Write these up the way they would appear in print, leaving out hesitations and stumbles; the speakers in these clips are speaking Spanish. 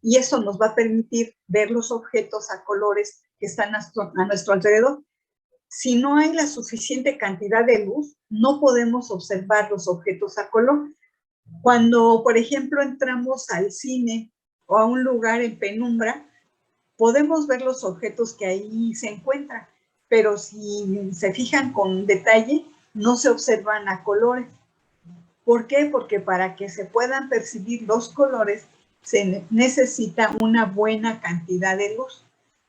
y eso nos va a permitir ver los objetos a colores que están a nuestro alrededor. Si no hay la suficiente cantidad de luz, no podemos observar los objetos a color. Cuando, por ejemplo, entramos al cine o a un lugar en penumbra, podemos ver los objetos que ahí se encuentran, pero si se fijan con detalle, no se observan a colores. ¿Por qué? Porque para que se puedan percibir los colores, se necesita una buena cantidad de luz,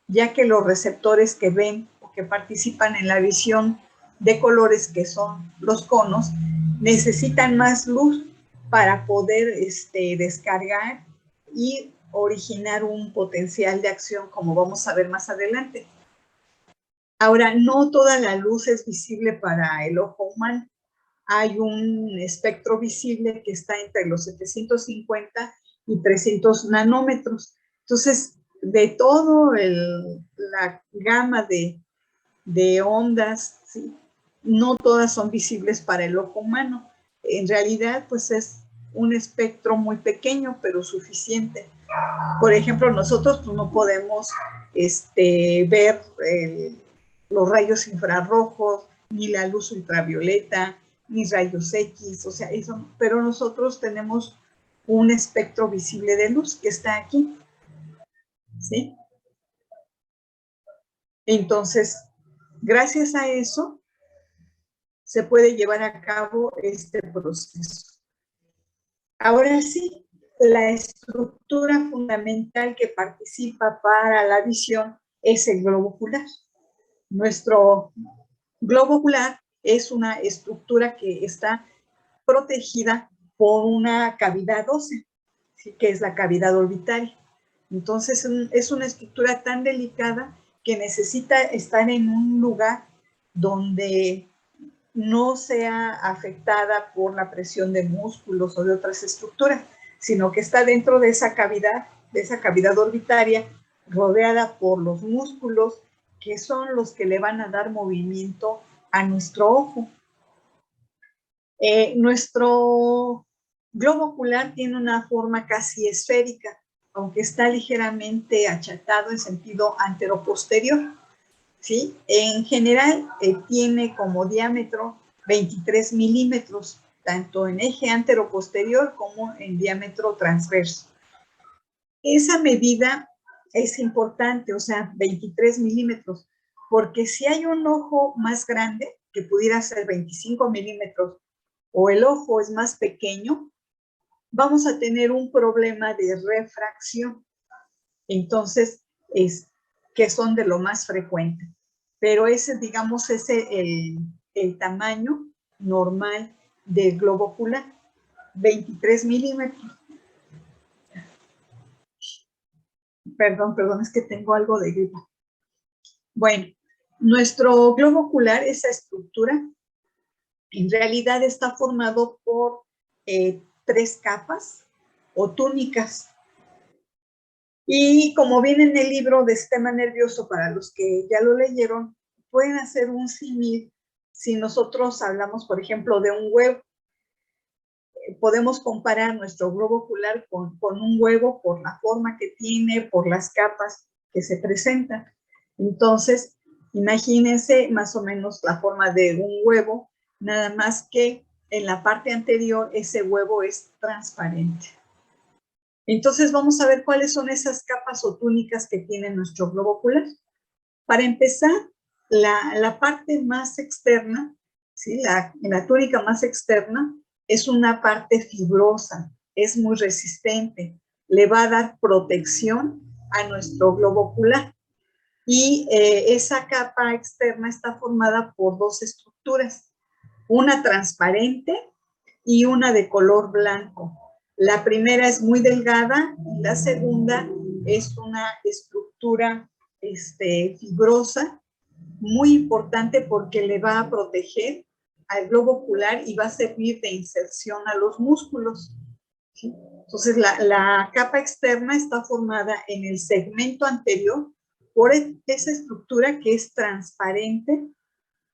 ya que los receptores que ven o que participan en la visión de colores, que son los conos, necesitan más luz para poder descargar y originar un potencial de acción, como vamos a ver más adelante. Ahora, no toda la luz es visible para el ojo humano. Hay un espectro visible que está entre los 750 y 300 nanómetros. Entonces, de todo la gama de ondas, ¿sí?, no todas son visibles para el ojo humano. En realidad, pues es un espectro muy pequeño, pero suficiente. Por ejemplo, nosotros pues, no podemos ver los rayos infrarrojos, ni la luz ultravioleta, ni rayos X, o sea, eso, pero nosotros tenemos un espectro visible de luz que está aquí, ¿sí? Entonces, gracias a eso, se puede llevar a cabo este proceso. Ahora sí, la estructura fundamental que participa para la visión es el globo ocular. Nuestro globo ocular es una estructura que está protegida por una cavidad ósea, ¿sí?, que es la cavidad orbitaria. Entonces, es una estructura tan delicada que necesita estar en un lugar donde no sea afectada por la presión de músculos o de otras estructuras, sino que está dentro de esa cavidad orbitaria, rodeada por los músculos, que son los que le van a dar movimiento a nuestro ojo. Nuestro globo ocular tiene una forma casi esférica, aunque está ligeramente achatado en sentido anteroposterior, ¿sí? En general, tiene como diámetro 23 milímetros, tanto en eje anteroposterior como en diámetro transverso. Esa medida es importante, o sea, 23 milímetros, porque si hay un ojo más grande, que pudiera ser 25 milímetros, o el ojo es más pequeño, vamos a tener un problema de refracción. Entonces, que son de lo más frecuente. Pero ese, digamos, es el tamaño normal del globo ocular, 23 milímetros. Perdón, es que tengo algo de gripa. Bueno, nuestro globo ocular, esa estructura, en realidad está formado por 3 capas o túnicas. Y como viene en el libro de Sistema Nervioso, para los que ya lo leyeron, pueden hacer un símil si nosotros hablamos, por ejemplo, de un huevo. Podemos comparar nuestro globo ocular con un huevo por la forma que tiene, por las capas que se presentan. Entonces, imagínense más o menos la forma de un huevo, nada más que en la parte anterior ese huevo es transparente. Entonces, vamos a ver cuáles son esas capas o túnicas que tiene nuestro globo ocular. Para empezar, la parte más externa, ¿sí?, la túnica más externa, es una parte fibrosa, es muy resistente, le va a dar protección a nuestro globo ocular. Y esa capa externa está formada por 2 estructuras, una transparente y una de color blanco. La primera es muy delgada y la segunda es una estructura fibrosa, muy importante porque le va a proteger al globo ocular y va a servir de inserción a los músculos, ¿sí? Entonces, la capa externa está formada en el segmento anterior por esa estructura que es transparente,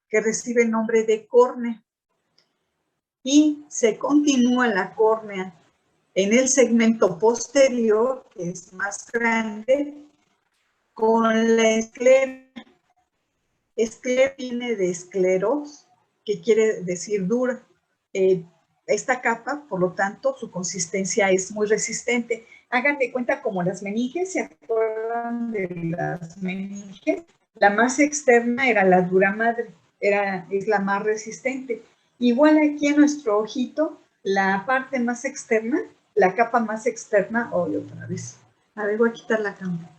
que recibe el nombre de córnea. Y se continúa la córnea en el segmento posterior, que es más grande, con la esclera. Esclera viene de escleros, que quiere decir dura. Esta capa, por lo tanto, su consistencia es muy resistente. Hagan de cuenta como las meninges, ¿se acuerdan de las meninges? La más externa era la dura madre, es la más resistente. Igual aquí en nuestro ojito, la parte más externa, la capa más externa, otra vez. A ver, voy a quitar la cámara.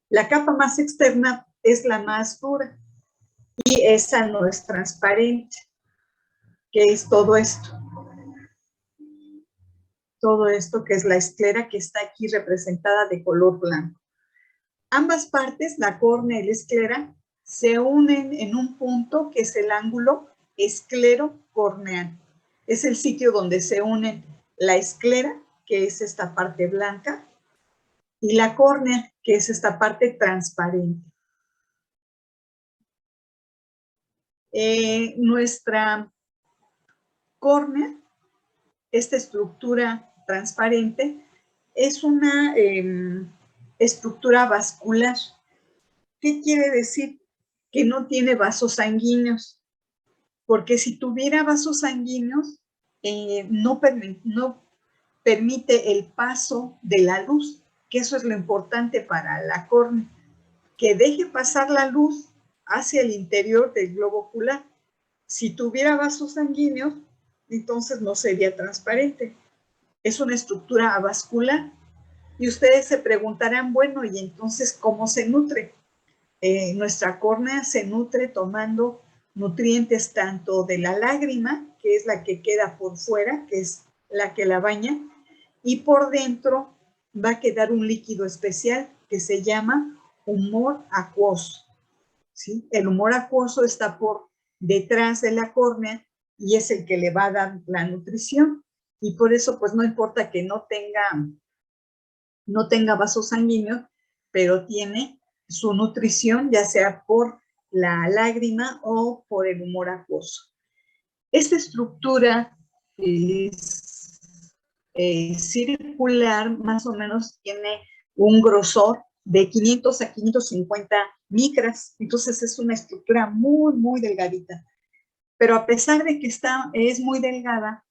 La capa más externa es la más dura y esa no es transparente, que es todo esto. Todo esto que es la esclera que está aquí representada de color blanco. Ambas partes, la córnea y la esclera, se unen en un punto que es el ángulo esclero-corneal. Es el sitio donde se unen la esclera, que es esta parte blanca, y la córnea, que es esta parte transparente. Nuestra córnea, esta estructura transparente, es una estructura vascular. ¿Qué quiere decir? Que no tiene vasos sanguíneos, porque si tuviera vasos sanguíneos, no permite el paso de la luz, que eso es lo importante para la córnea, que deje pasar la luz hacia el interior del globo ocular. Si tuviera vasos sanguíneos, entonces no sería transparente. Es una estructura avascular. Y ustedes se preguntarán, bueno, ¿y entonces cómo se nutre? Nuestra córnea se nutre tomando nutrientes tanto de la lágrima, que es la que queda por fuera, que es la que la baña, y por dentro va a quedar un líquido especial que se llama humor acuoso. ¿Sí? El humor acuoso está por detrás de la córnea y es el que le va a dar la nutrición. Y por eso, pues no importa que no tenga vasos sanguíneos, pero tiene su nutrición, ya sea por la lágrima o por el humor acuoso. Esta estructura es circular, más o menos tiene un grosor de 500 a 550 micras, entonces es una estructura muy, muy delgadita. Pero a pesar de que es muy delgada,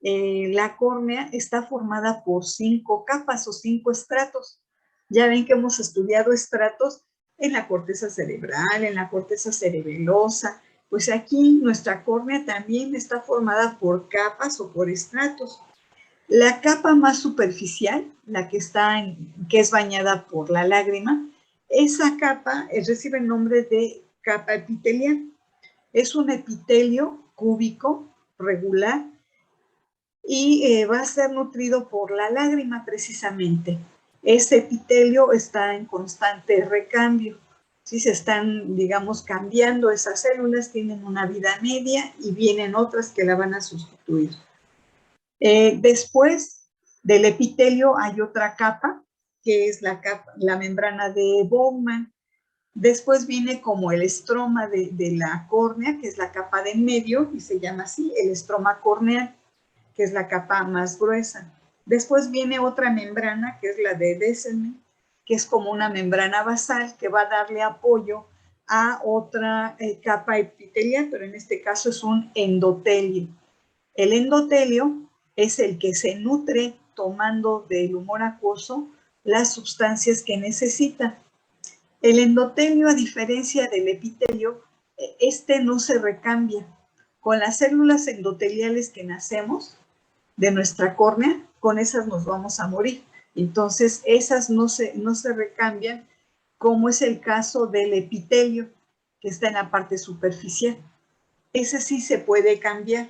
la córnea está formada por 5 capas o 5 estratos. Ya ven que hemos estudiado estratos en la corteza cerebral, en la corteza cerebelosa. Pues aquí nuestra córnea también está formada por capas o por estratos. La capa más superficial, la que es bañada por la lágrima, esa capa recibe el nombre de capa epitelial. Es un epitelio cúbico regular y va a ser nutrido por la lágrima precisamente. Ese epitelio está en constante recambio. Si se están, digamos, cambiando esas células, tienen una vida media y vienen otras que la van a sustituir. Después del epitelio hay otra capa, que es la membrana de Bowman. Después viene como el estroma de la córnea, que es la capa de en medio, y se llama así, el estroma corneal, que es la capa más gruesa. Después viene otra membrana, que es la de Descemet, que es como una membrana basal que va a darle apoyo a otra capa epitelial, pero en este caso es un endotelio. El endotelio es el que se nutre tomando del humor acuoso las sustancias que necesita. El endotelio, a diferencia del epitelio, este no se recambia. Con las células endoteliales que nacemos de nuestra córnea, con esas nos vamos a morir. Entonces, esas no se recambian, como es el caso del epitelio, que está en la parte superficial. Ese sí se puede cambiar.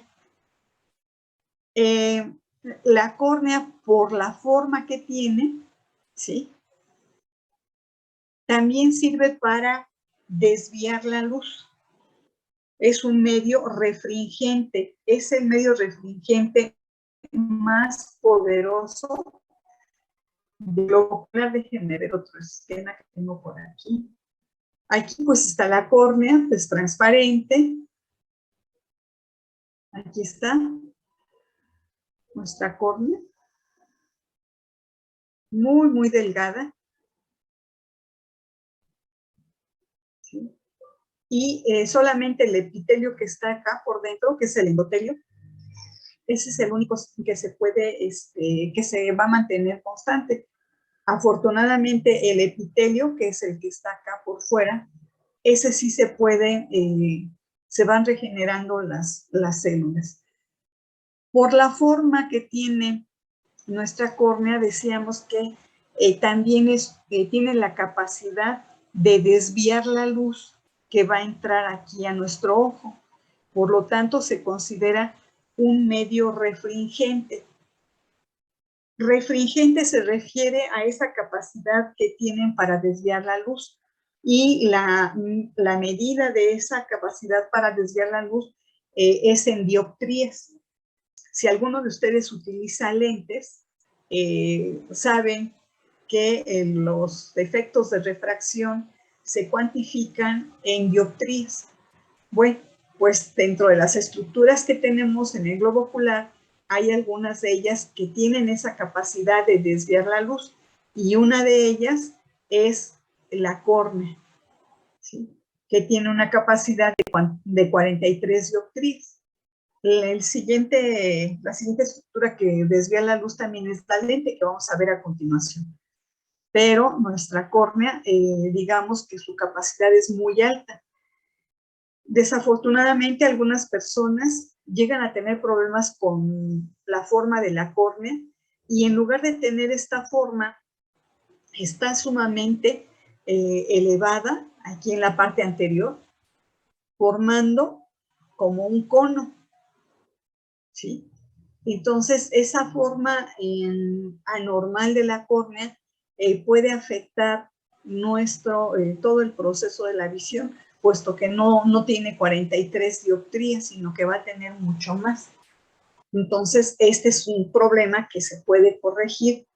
La córnea, por la forma que tiene, ¿sí?, también sirve para desviar la luz. Es un medio refringente, es el medio refringente más poderoso del globo ocular. Déjenme ver otro esquema que tengo por aquí. Aquí pues está la córnea, es transparente. Aquí está. nuestra córnea, muy, muy delgada. ¿Sí? Y solamente el epitelio que está acá por dentro, que es el endotelio, ese es el único que se puede, que se va a mantener constante. Afortunadamente el epitelio, que es el que está acá por fuera, ese sí se puede, se van regenerando las células. Por la forma que tiene nuestra córnea, decíamos que también tiene la capacidad de desviar la luz que va a entrar aquí a nuestro ojo. Por lo tanto, se considera un medio refringente. Refringente se refiere a esa capacidad que tienen para desviar la luz. Y la medida de esa capacidad para desviar la luz es en dioptrías. Si alguno de ustedes utiliza lentes, saben que los efectos de refracción se cuantifican en dioptrías. Bueno, pues dentro de las estructuras que tenemos en el globo ocular, hay algunas de ellas que tienen esa capacidad de desviar la luz, y una de ellas es la córnea, ¿sí? Que tiene una capacidad de 43 dioptrías. La siguiente estructura que desvía la luz también es la lente, que vamos a ver a continuación. Pero nuestra córnea, digamos que su capacidad es muy alta. Desafortunadamente, algunas personas llegan a tener problemas con la forma de la córnea, y en lugar de tener esta forma, está sumamente elevada aquí en la parte anterior, formando como un cono, ¿sí? Entonces, esa forma anormal de la córnea puede afectar todo el proceso de la visión, puesto que no tiene 43 dioptrías, sino que va a tener mucho más. Entonces, este es un problema que se puede corregir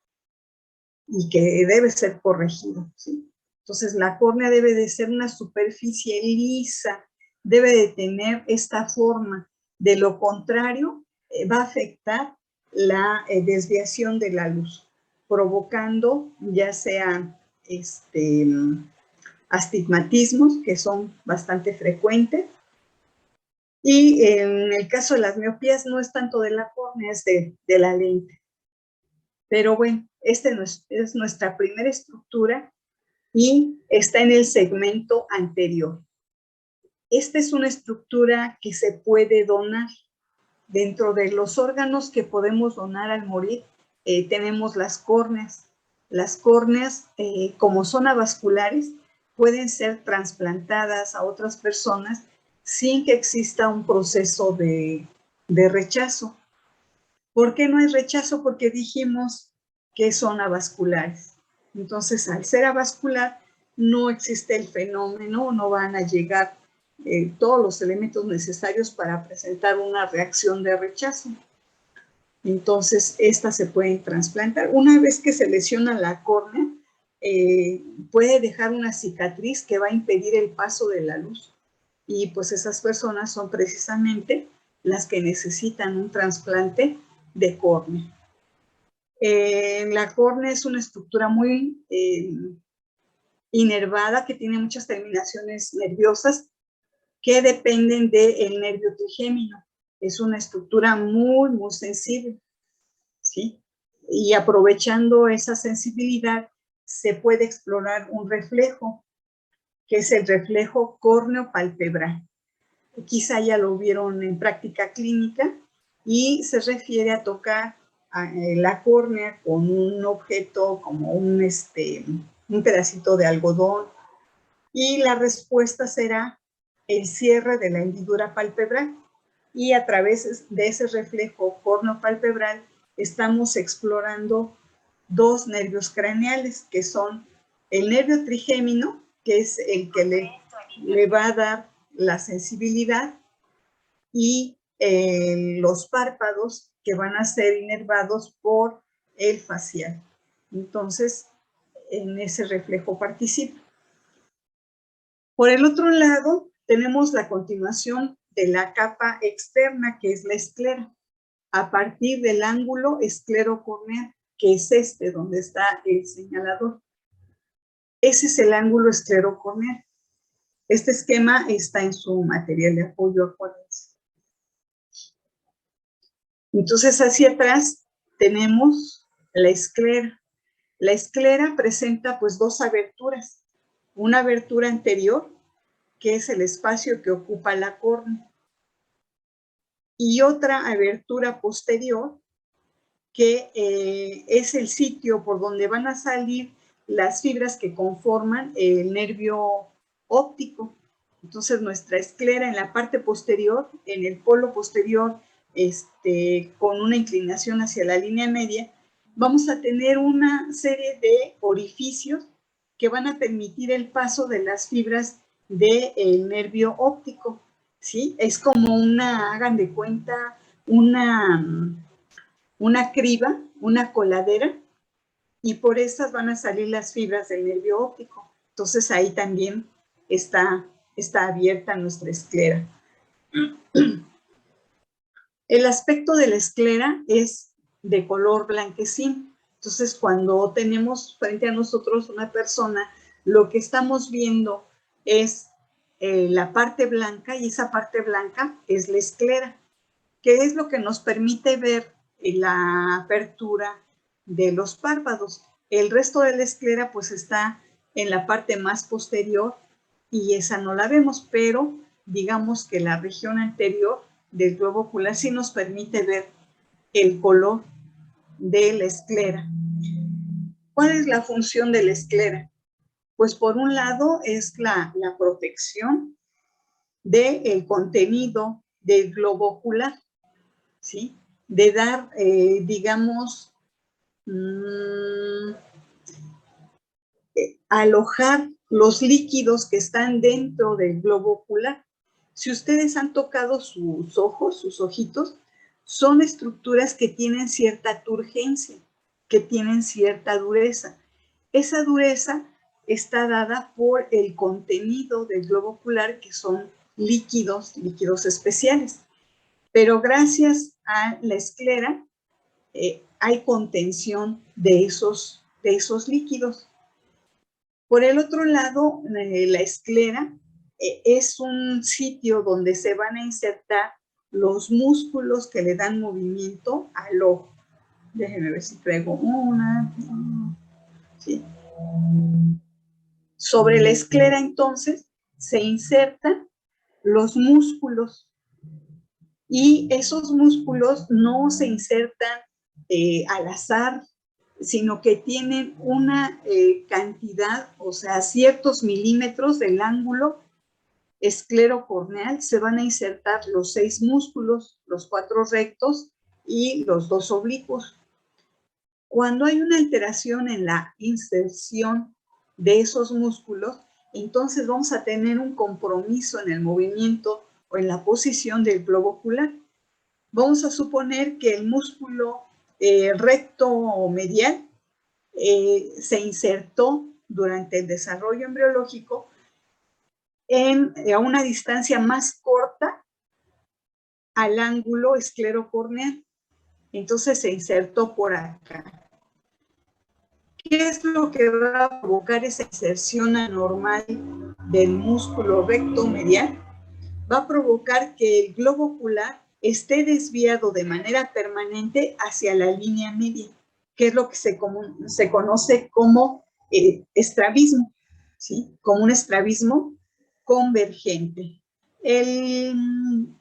y que debe ser corregido, ¿sí? Entonces, la córnea debe de ser una superficie lisa, debe de tener esta forma. De lo contrario, va a afectar la desviación de la luz, provocando ya sea astigmatismos, que son bastante frecuentes. Y en el caso de las miopías no es tanto de la córnea, es de la lente. Pero bueno, esta es nuestra primera estructura y está en el segmento anterior. Esta es una estructura que se puede donar. Dentro de los órganos que podemos donar al morir, tenemos las córneas. Las córneas, como son avasculares, pueden ser trasplantadas a otras personas sin que exista un proceso de rechazo. ¿Por qué no hay rechazo? Porque dijimos que son avasculares. Entonces, al ser avascular, no existe el fenómeno, no van a llegar todos los elementos necesarios para presentar una reacción de rechazo. Entonces, estas se pueden trasplantar. Una vez que se lesiona la córnea, puede dejar una cicatriz que va a impedir el paso de la luz. Y pues esas personas son precisamente las que necesitan un trasplante de córnea. La córnea es una estructura muy inervada, que tiene muchas terminaciones nerviosas que dependen del nervio trigémino. Es una estructura muy, muy sensible, ¿sí? Y aprovechando esa sensibilidad, se puede explorar un reflejo, que es el reflejo córneo-palpebral. Quizá ya lo vieron en práctica clínica, y se refiere a tocar la córnea con un objeto como un pedacito de algodón, y la respuesta será el cierre de la hendidura palpebral, y a través de ese reflejo córneo-palpebral estamos explorando dos nervios craneales, que son el nervio trigémino, que es el que le va a dar la sensibilidad, y los párpados, que van a ser inervados por el facial. Entonces, en ese reflejo participa. Por el otro lado, tenemos la continuación de la capa externa, que es la esclera. a partir del ángulo esclerocorneal, que es este, donde está el señalador. Ese es el ángulo esclerocorneal. Este esquema está en su material de apoyo, acuérdense. Entonces, hacia atrás tenemos la esclera. La esclera presenta pues dos aberturas. Una abertura anterior, que es el espacio que ocupa la córnea, y otra abertura posterior, que es el sitio por donde van a salir las fibras que conforman el nervio óptico. Entonces, nuestra esclera en la parte posterior, en el polo posterior, con una inclinación hacia la línea media, vamos a tener una serie de orificios que van a permitir el paso de las fibras del nervio óptico, ¿sí? Es como hagan de cuenta, una criba, una coladera, y por esas van a salir las fibras del nervio óptico. Entonces ahí también está abierta nuestra esclera. El aspecto de la esclera es de color blanquecín. Entonces, cuando tenemos frente a nosotros una persona, lo que estamos viendo es la parte blanca, y esa parte blanca es la esclera, que es lo que nos permite ver la apertura de los párpados. El resto de la esclera pues está en la parte más posterior y esa no la vemos, pero digamos que la región anterior del globo ocular sí nos permite ver el color de la esclera. ¿Cuál es la función de la esclera? Pues por un lado es la protección del contenido del globo ocular, ¿sí? De dar, digamos, alojar los líquidos que están dentro del globo ocular. Si ustedes han tocado sus ojos, sus ojitos, son estructuras que tienen cierta turgencia, que tienen cierta dureza. Esa dureza está dada por el contenido del globo ocular, que son líquidos especiales. Pero gracias a la esclera hay contención de esos líquidos. Por el otro lado, la esclera es un sitio donde se van a insertar los músculos que le dan movimiento al ojo. Déjenme ver si traigo una. ¿Sí? Sobre la esclera, entonces, se insertan los músculos, y esos músculos no se insertan al azar, sino que tienen una cantidad, o sea, ciertos milímetros del ángulo esclerocorneal. Se van a insertar los 6 músculos, los 4 rectos y los 2 oblicuos. Cuando hay una alteración en la inserción de esos músculos, entonces vamos a tener un compromiso en el movimiento o en la posición del globo ocular. Vamos a suponer que el músculo recto medial se insertó durante el desarrollo embriológico a una distancia más corta al ángulo esclerocorneal. Entonces se insertó por acá. ¿Qué es lo que va a provocar esa inserción anormal del músculo recto medial? Va a provocar que el globo ocular esté desviado de manera permanente hacia la línea media, que es lo que se conoce como estrabismo, ¿sí? Como un estrabismo convergente. El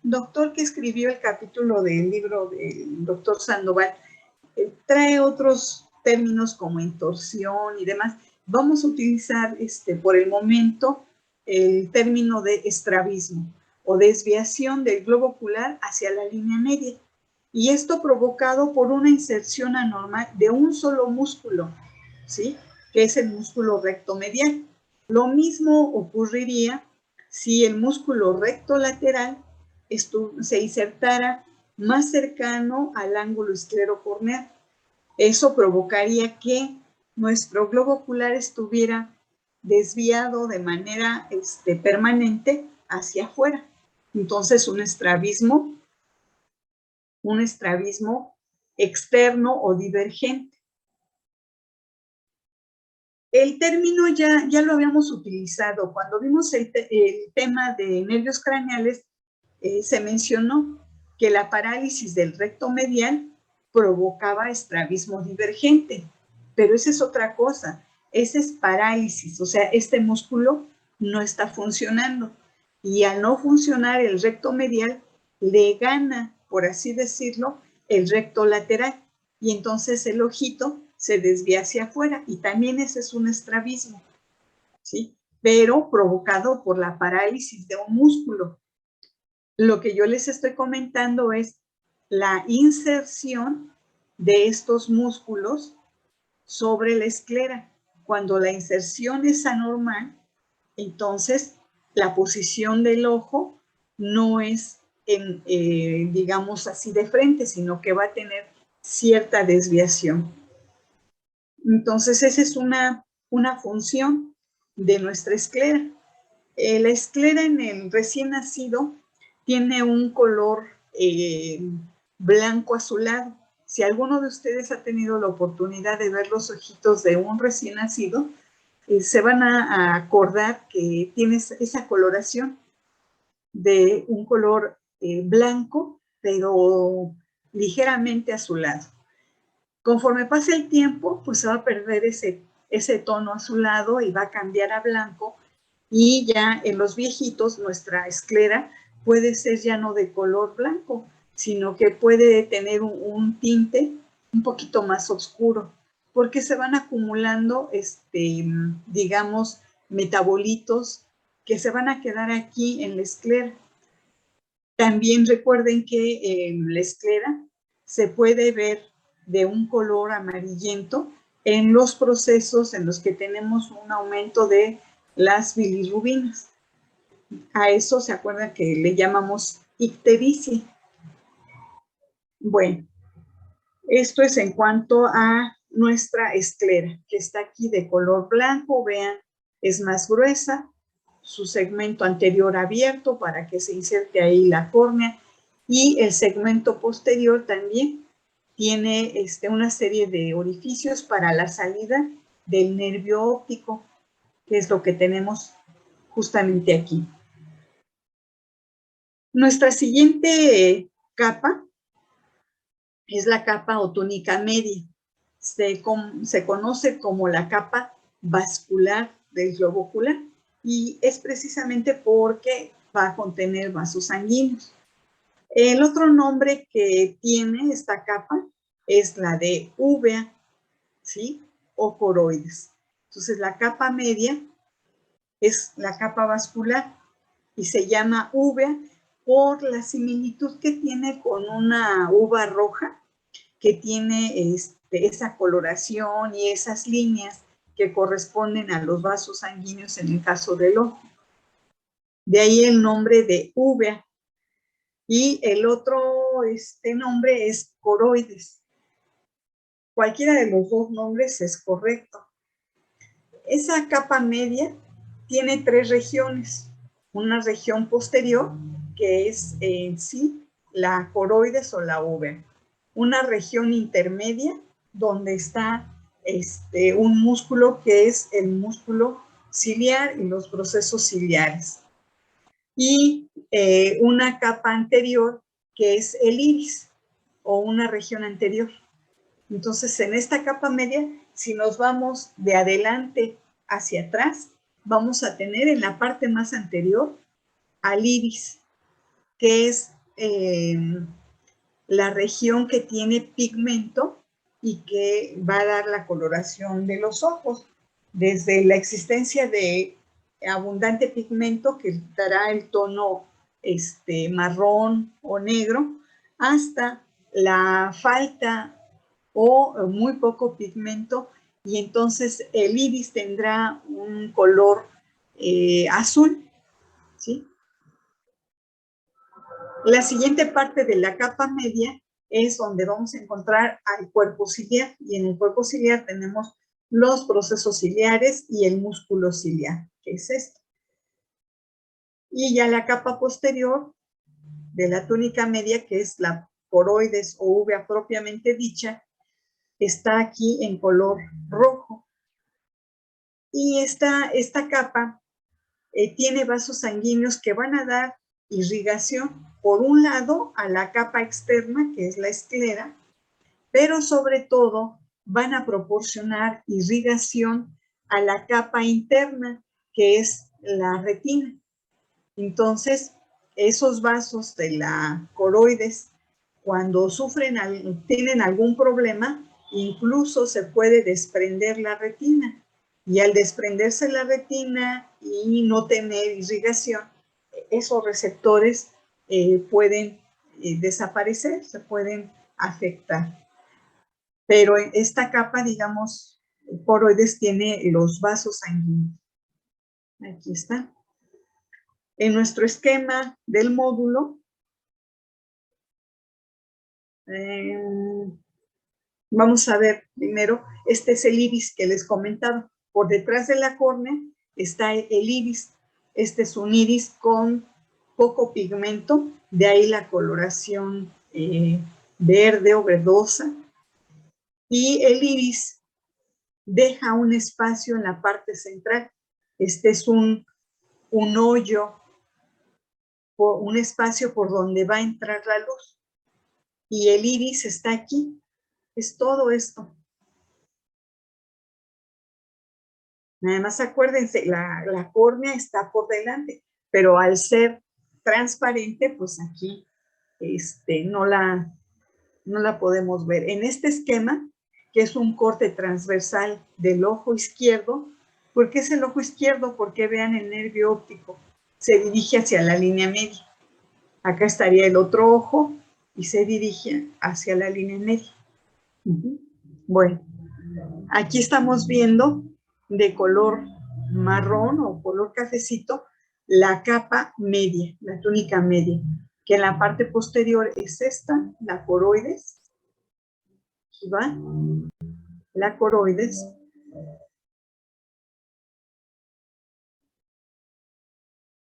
doctor que escribió el capítulo del libro del doctor Sandoval trae otros términos como entorsión y demás. Vamos a utilizar por el momento el término de estrabismo o desviación del globo ocular hacia la línea media. Y esto provocado por una inserción anormal de un solo músculo, ¿sí? Que es el músculo recto medial. Lo mismo ocurriría si el músculo recto lateral se insertara más cercano al ángulo esclerocorneal. Eso provocaría que nuestro globo ocular estuviera desviado de manera permanente hacia afuera. Entonces, un estrabismo un estrabismo externo o divergente. El término ya lo habíamos utilizado. Cuando vimos el tema de nervios craneales, se mencionó que la parálisis del recto medial provocaba estrabismo divergente, pero esa es otra cosa. Esa es parálisis, o sea, este músculo no está funcionando. Y al no funcionar el recto medial, le gana, por así decirlo, el recto lateral. Y entonces el ojito se desvía hacia afuera. Y también ese es un estrabismo, ¿sí? Pero provocado por la parálisis de un músculo. Lo que yo les estoy comentando es la inserción de estos músculos sobre la esclera. Cuando la inserción es anormal, entonces la posición del ojo no es, digamos así, de frente, sino que va a tener cierta desviación. Entonces, esa es una función de nuestra esclera. La esclera en el recién nacido tiene un color blanco azulado. Si alguno de ustedes ha tenido la oportunidad de ver los ojitos de un recién nacido, se van a acordar que tiene esa coloración de un color blanco, pero ligeramente azulado. Conforme pasa el tiempo, pues se va a perder ese tono azulado y va a cambiar a blanco, y ya en los viejitos nuestra esclera puede ser ya no de color blanco, sino que puede tener un tinte un poquito más oscuro, porque se van acumulando, digamos, metabolitos que se van a quedar aquí en la esclera. También recuerden que en la esclera se puede ver de un color amarillento en los procesos en los que tenemos un aumento de las bilirrubinas. A eso se acuerdan que le llamamos ictericia. Bueno, esto es en cuanto a nuestra esclera, que está aquí de color blanco. Vean, es más gruesa, su segmento anterior abierto para que se inserte ahí la córnea, y el segmento posterior también tiene una serie de orificios para la salida del nervio óptico, que es lo que tenemos justamente aquí. Nuestra siguiente capa es la capa o túnica media. Se conoce como la capa vascular del globo ocular, y es precisamente porque va a contener vasos sanguíneos. El otro nombre que tiene esta capa es la de úvea, ¿sí? O coroides. Entonces, la capa media es la capa vascular y se llama úvea por la similitud que tiene con una uva roja, que tiene esa coloración y esas líneas que corresponden a los vasos sanguíneos en el caso del ojo. De ahí el nombre de úvea. Y el otro nombre es coroides. Cualquiera de los dos nombres es correcto. Esa capa media tiene tres regiones. Una región posterior, que es en sí la coroides o la úvea. Una región intermedia, donde está un músculo que es el músculo ciliar y los procesos ciliares. Y una capa anterior, que es el iris, o una región anterior. Entonces, en esta capa media, si nos vamos de adelante hacia atrás, vamos a tener en la parte más anterior al iris, que es la región que tiene pigmento y que va a dar la coloración de los ojos, desde la existencia de abundante pigmento que dará el tono marrón o negro, hasta la falta o muy poco pigmento, y entonces el iris tendrá un color azul, ¿sí? La siguiente parte de la capa media es donde vamos a encontrar al cuerpo ciliar, y en el cuerpo ciliar tenemos los procesos ciliares y el músculo ciliar, que es esto. Y ya la capa posterior de la túnica media, que es la coroides o uvea propiamente dicha, está aquí en color rojo. Y esta capa tiene vasos sanguíneos que van a dar irrigación, por un lado, a la capa externa, que es la esclera, pero sobre todo van a proporcionar irrigación a la capa interna, que es la retina. Entonces, esos vasos de la coroides, cuando tienen algún problema, incluso se puede desprender la retina. Y al desprenderse la retina y no tener irrigación, esos receptores pueden desaparecer, se pueden afectar. Pero esta capa, digamos, coroides tiene los vasos sanguíneos. Aquí está. En nuestro esquema del módulo, vamos a ver primero, este es el iris que les comentaba. Por detrás de la córnea está el iris. Este es un iris con poco pigmento, de ahí la coloración verde o verdosa. Y el iris deja un espacio en la parte central. Este es un hoyo, un espacio por donde va a entrar la luz. Y el iris está aquí. Es todo esto. Nada más acuérdense, la córnea está por delante, pero al ser transparente, pues aquí no la podemos ver. En este esquema, que es un corte transversal del ojo izquierdo, ¿por qué es el ojo izquierdo? Porque vean el nervio óptico, se dirige hacia la línea media. Acá estaría el otro ojo y se dirige hacia la línea media. Bueno, aquí estamos viendo de color marrón o color cafecito la capa media, la túnica media, que en la parte posterior es esta, la coroides. Aquí va, la coroides.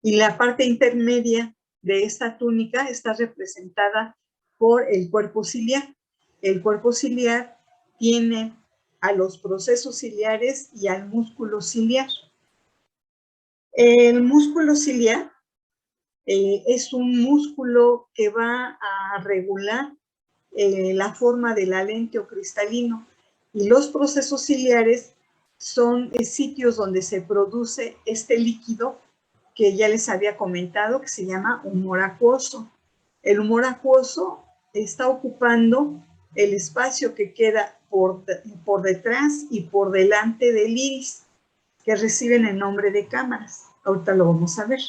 Y la parte intermedia de esta túnica está representada por el cuerpo ciliar. El cuerpo ciliar tiene a los procesos ciliares y al músculo ciliar. El músculo ciliar es un músculo que va a regular la forma de la lente o cristalino, y los procesos ciliares son sitios donde se produce este líquido que ya les había comentado, que se llama humor acuoso. El humor acuoso está ocupando el espacio que queda por detrás y por delante del iris, que reciben el nombre de cámaras. Ahorita lo vamos a ver.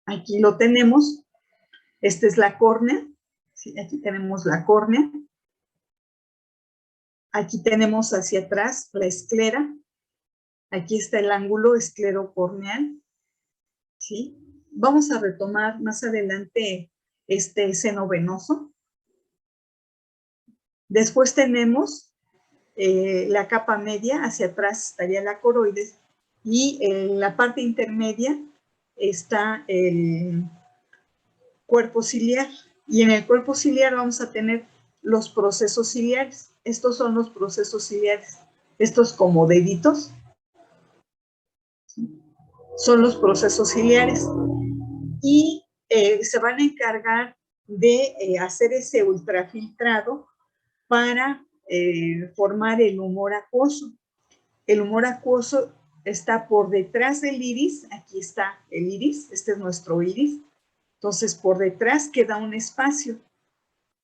Aquí lo tenemos. Esta es la córnea. Sí, aquí tenemos la córnea. Aquí tenemos hacia atrás la esclera. Aquí está el ángulo esclerocorneal. ¿Sí? Vamos a retomar más adelante este seno venoso. Después tenemos la capa media, hacia atrás estaría la coroides, y en la parte intermedia está el cuerpo ciliar. Y en el cuerpo ciliar vamos a tener los procesos ciliares. Estos son los procesos ciliares. Estos como deditos son los procesos ciliares. Y se van a encargar de hacer ese ultrafiltrado para formar el humor acuoso. El humor acuoso está por detrás del iris. Aquí está el iris, este es nuestro iris. Entonces, por detrás queda un espacio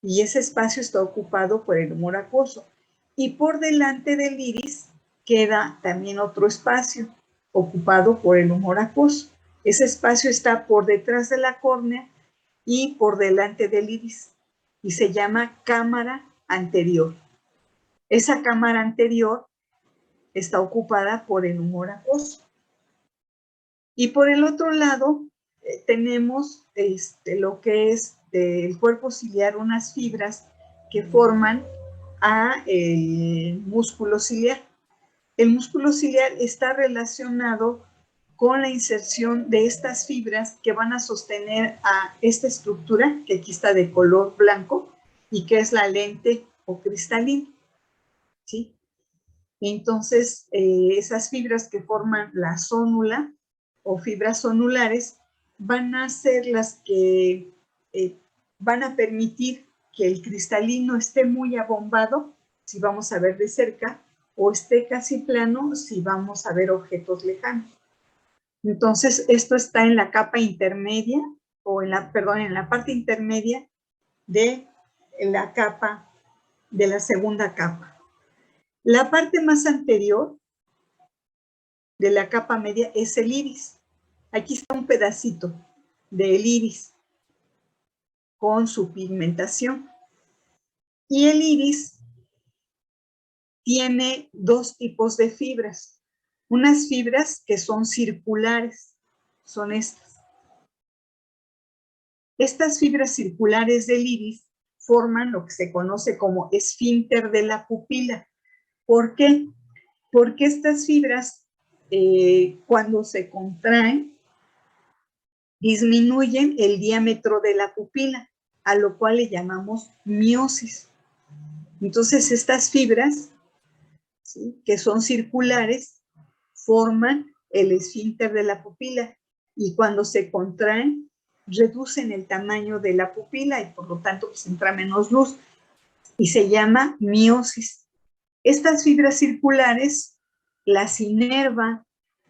y ese espacio está ocupado por el humor acuoso. Y por delante del iris queda también otro espacio ocupado por el humor acuoso. Ese espacio está por detrás de la córnea y por delante del iris y se llama cámara anterior. Esa cámara anterior está ocupada por el humor acuoso. Y por el otro lado tenemos lo que es del cuerpo ciliar, unas fibras que forman el músculo ciliar. El músculo ciliar está relacionado con la inserción de estas fibras que van a sostener a esta estructura, que aquí está de color blanco, y que es la lente o cristalina, ¿sí? Entonces, esas fibras que forman la zónula o fibras zonulares van a ser las que van a permitir que el cristalino esté muy abombado, si vamos a ver de cerca, o esté casi plano, si vamos a ver objetos lejanos. Entonces, esto está en la capa intermedia, o en la parte intermedia de la capa, de la segunda capa. La parte más anterior de la capa media es el iris. Aquí está un pedacito del iris con su pigmentación. Y el iris tiene dos tipos de fibras. Unas fibras que son circulares, son estas. Estas fibras circulares del iris forman lo que se conoce como esfínter de la pupila. ¿Por qué? Porque estas fibras, cuando se contraen, disminuyen el diámetro de la pupila, a lo cual le llamamos miosis. Entonces, estas fibras, ¿sí?, que son circulares, forman el esfínter de la pupila y cuando se contraen, reducen el tamaño de la pupila y por lo tanto pues, entra menos luz y se llama miosis. Estas fibras circulares las inerva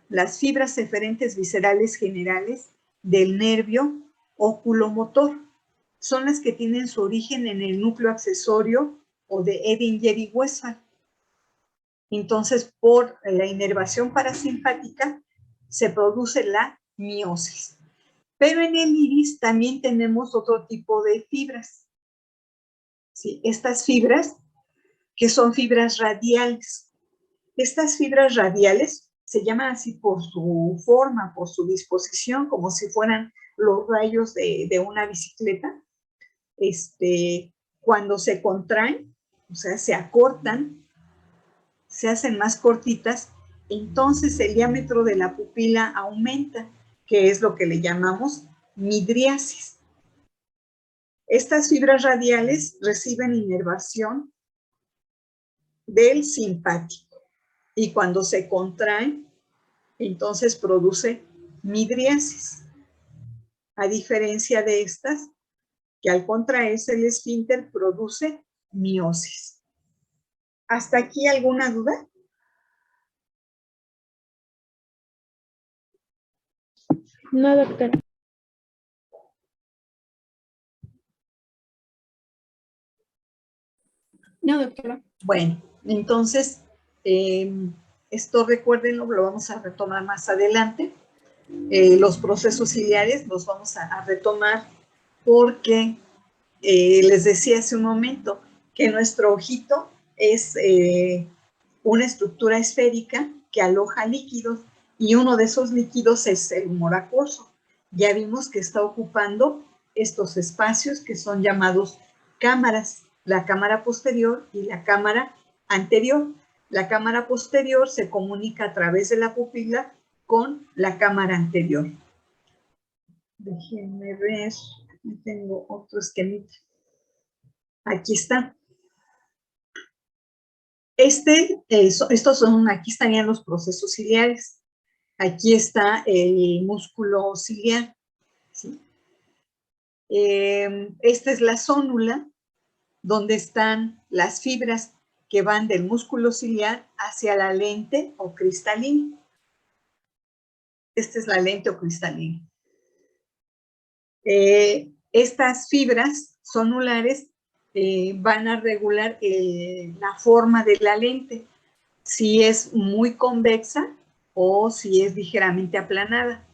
las fibras eferentes viscerales generales del nervio oculomotor. Son las que tienen su origen en el núcleo accesorio o de Edinger y Westphal. Entonces, por la inervación parasimpática se produce la miosis. Pero en el iris también tenemos otro tipo de fibras. ¿Sí? Estas fibras, que son fibras radiales. Estas fibras radiales se llaman así por su forma, por su disposición, como si fueran los rayos de una bicicleta. Cuando se contraen, o sea, se acortan, se hacen más cortitas, entonces el diámetro de la pupila aumenta, que es lo que le llamamos midriasis. Estas fibras radiales reciben inervación del simpático y cuando se contraen, entonces produce midriasis. A diferencia de estas, que al contraerse el esfínter produce miosis. ¿Hasta aquí alguna duda? No, doctora. No, doctora. Bueno, entonces, esto recuérdenlo, lo vamos a retomar más adelante. Los procesos ciliares los vamos a retomar porque les decía hace un momento que nuestro ojito es una estructura esférica que aloja líquidos y uno de esos líquidos es el humor acuoso. Ya vimos que está ocupando estos espacios que son llamados cámaras, la cámara posterior y la cámara anterior. La cámara posterior se comunica a través de la pupila con la cámara anterior. Déjenme ver, tengo otro esquemita. Aquí está. Estos son, aquí estarían los procesos ciliares. Aquí está el músculo ciliar, ¿sí? Esta es la zónula, donde están las fibras que van del músculo ciliar hacia la lente o cristalina. Esta es la lente o cristalina. Estas fibras zonulares van a regular la forma de la lente, si es muy convexa o si es ligeramente aplanada.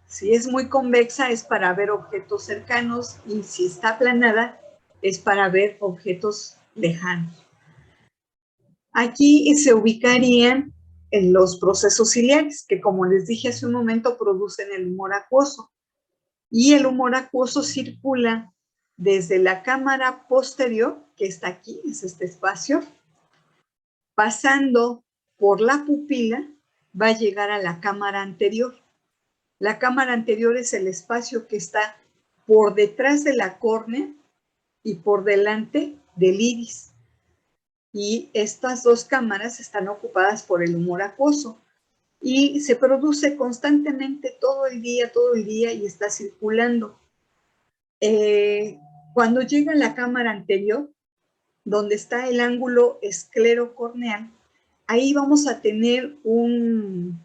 Si es muy convexa es para ver objetos cercanos y si está aplanada es para ver objetos lejanos. Aquí se ubicarían en los procesos ciliares, que como les dije hace un momento, producen el humor acuoso. Y el humor acuoso circula desde la cámara posterior, que está aquí, es este espacio, pasando por la pupila, va a llegar a la cámara anterior. La cámara anterior es el espacio que está por detrás de la córnea y por delante del iris. Y estas dos cámaras están ocupadas por el humor acuoso y se produce constantemente todo el día y está circulando. Cuando llega a la cámara anterior, donde está el ángulo esclerocorneal, ahí vamos a tener un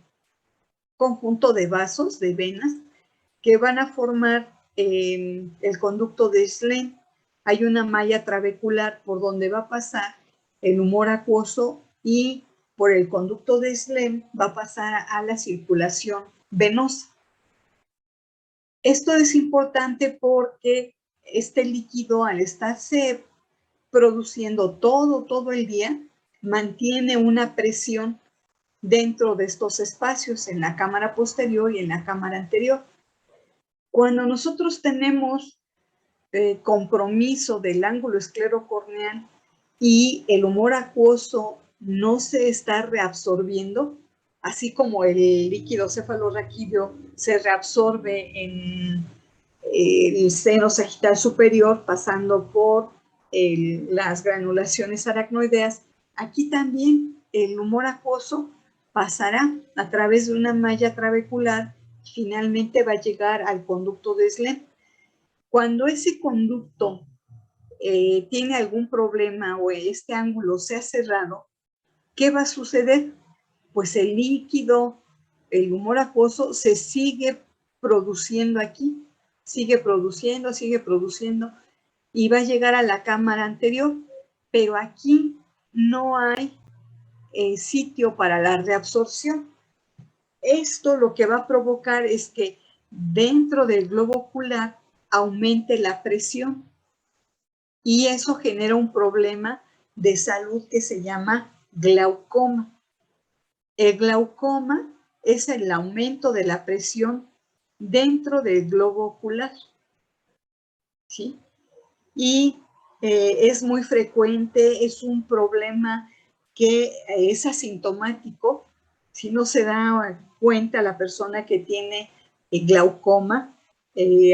conjunto de vasos, de venas, que van a formar el conducto de Schlenk. Hay una malla trabecular por donde va a pasar el humor acuoso y por el conducto de Schlenk va a pasar a la circulación venosa. Esto es importante porque este líquido, al estarse produciendo todo el día, mantiene una presión dentro de estos espacios, en la cámara posterior y en la cámara anterior. Cuando nosotros tenemos compromiso del ángulo esclerocorneal y el humor acuoso no se está reabsorbiendo, así como el líquido cefalorraquídeo se reabsorbe en el seno sagital superior pasando por las granulaciones aracnoideas, aquí también el humor acuoso pasará a través de una malla trabecular, finalmente va a llegar al conducto de Schlenk. Cuando ese conducto tiene algún problema o este ángulo se ha cerrado, ¿qué va a suceder? Pues el líquido, el humor acuoso se sigue produciendo aquí, sigue produciendo y va a llegar a la cámara anterior, pero aquí no hay sitio para la reabsorción. Esto lo que va a provocar es que dentro del globo ocular aumente la presión y eso genera un problema de salud que se llama glaucoma. El glaucoma es el aumento de la presión dentro del globo ocular, ¿sí? Y es muy frecuente, es un problema que es asintomático. Si no se da cuenta la persona que tiene glaucoma,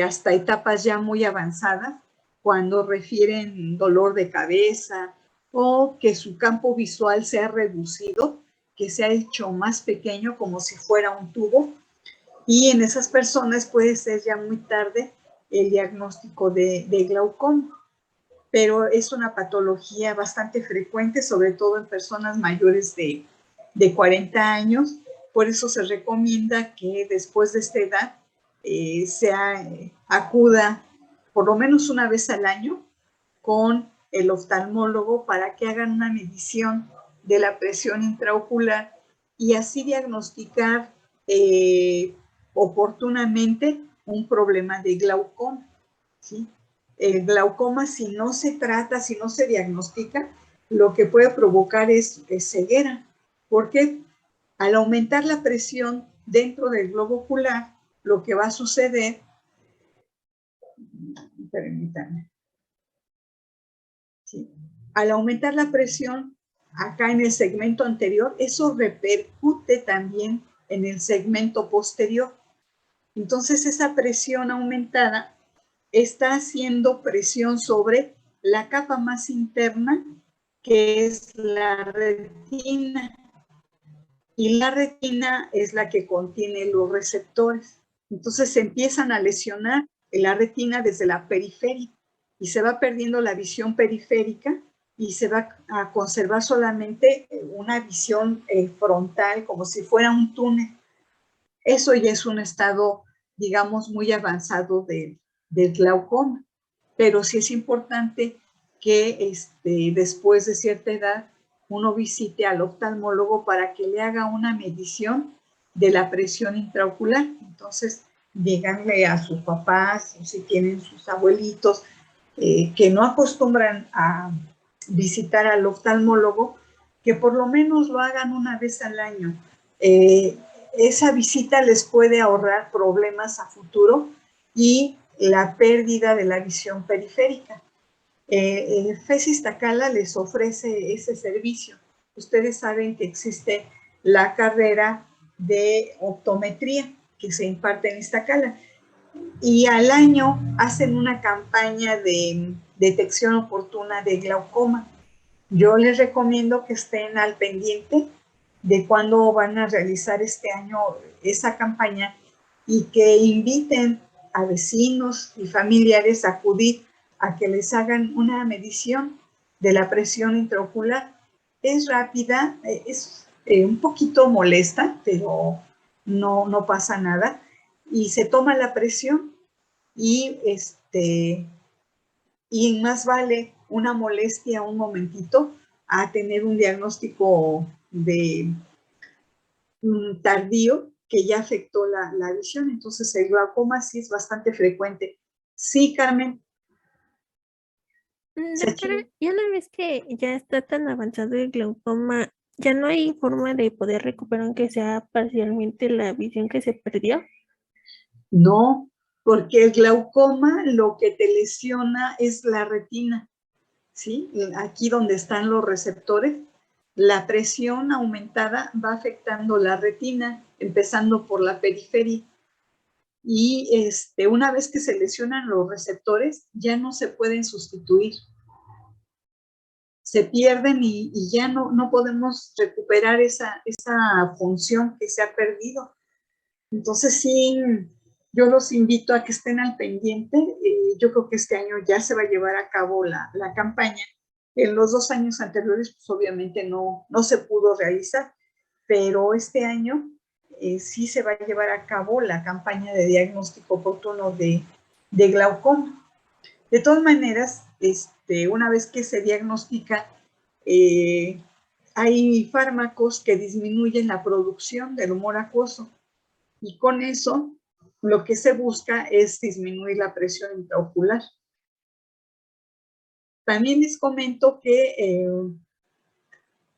hasta etapas ya muy avanzadas, cuando refieren dolor de cabeza o que su campo visual se ha reducido, que se ha hecho más pequeño como si fuera un tubo, y en esas personas puede ser ya muy tarde el diagnóstico de glaucoma, pero es una patología bastante frecuente, sobre todo en personas mayores de 40 años, por eso se recomienda que después de esta edad acuda por lo menos una vez al año con el oftalmólogo para que hagan una medición de la presión intraocular y así diagnosticar oportunamente un problema de glaucoma, ¿sí? El glaucoma, si no se trata, si no se diagnostica, lo que puede provocar es ceguera, porque al aumentar la presión dentro del globo ocular, lo que va a suceder, permítanme, ¿sí? Al aumentar la presión acá en el segmento anterior, eso repercute también en el segmento posterior. Entonces esa presión aumentada está haciendo presión sobre la capa más interna, que es la retina. Y la retina es la que contiene los receptores. Entonces se empiezan a lesionar la retina desde la periférica y se va perdiendo la visión periférica y se va a conservar solamente una visión frontal, como si fuera un túnel. Eso ya es un estado, digamos, muy avanzado del glaucoma, pero sí es importante que después de cierta edad uno visite al oftalmólogo para que le haga una medición de la presión intraocular. Entonces, díganle a sus papás, si tienen sus abuelitos, que no acostumbran a visitar al oftalmólogo, que por lo menos lo hagan una vez al año. Esa visita les puede ahorrar problemas a futuro y la pérdida de la visión periférica. FES Iztacala les ofrece ese servicio. Ustedes saben que existe la carrera de optometría que se imparte en Iztacala. Y al año hacen una campaña de detección oportuna de glaucoma. Yo les recomiendo que estén al pendiente de cuándo van a realizar este año esa campaña y que inviten a vecinos y familiares a acudir a que les hagan una medición de la presión intraocular. Es rápida, es un poquito molesta, pero no pasa nada. Y se toma la presión y y más vale una molestia un momentito a tener un diagnóstico de tardío que ya afectó la visión. Entonces el glaucoma sí es bastante frecuente. Sí, Carmen. Doctora, y una vez que ya está tan avanzado el glaucoma, ¿ya no hay forma de poder recuperar aunque sea parcialmente la visión que se perdió? No, porque el glaucoma lo que te lesiona es la retina, ¿sí? Aquí donde están los receptores, la presión aumentada va afectando la retina, empezando por la periferia. Y una vez que se lesionan los receptores, ya no se pueden sustituir. Se pierden y ya no podemos recuperar esa función que se ha perdido. Entonces sí, yo los invito a que estén al pendiente. Yo creo que este año ya se va a llevar a cabo la campaña. En los 2 años anteriores, pues obviamente no se pudo realizar, pero este año sí se va a llevar a cabo la campaña de diagnóstico oportuno de glaucoma. De todas maneras, una vez que se diagnostica, hay fármacos que disminuyen la producción del humor acuoso y con eso lo que se busca es disminuir la presión intraocular. También les comento que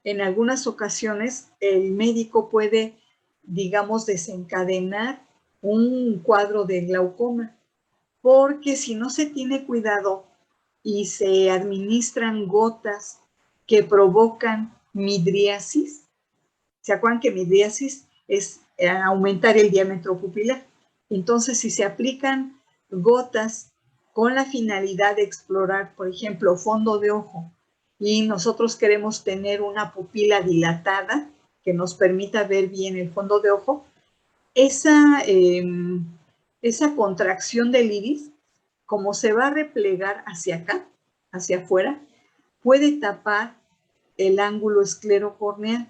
en algunas ocasiones el médico puede, digamos, desencadenar un cuadro de glaucoma, porque si no se tiene cuidado y se administran gotas que provocan midriasis, ¿se acuerdan que midriasis es aumentar el diámetro pupilar? Entonces, si se aplican gotas con la finalidad de explorar, por ejemplo, fondo de ojo, y nosotros queremos tener una pupila dilatada que nos permita ver bien el fondo de ojo, esa contracción del iris, como se va a replegar hacia acá, hacia afuera, puede tapar el ángulo esclerocorneal.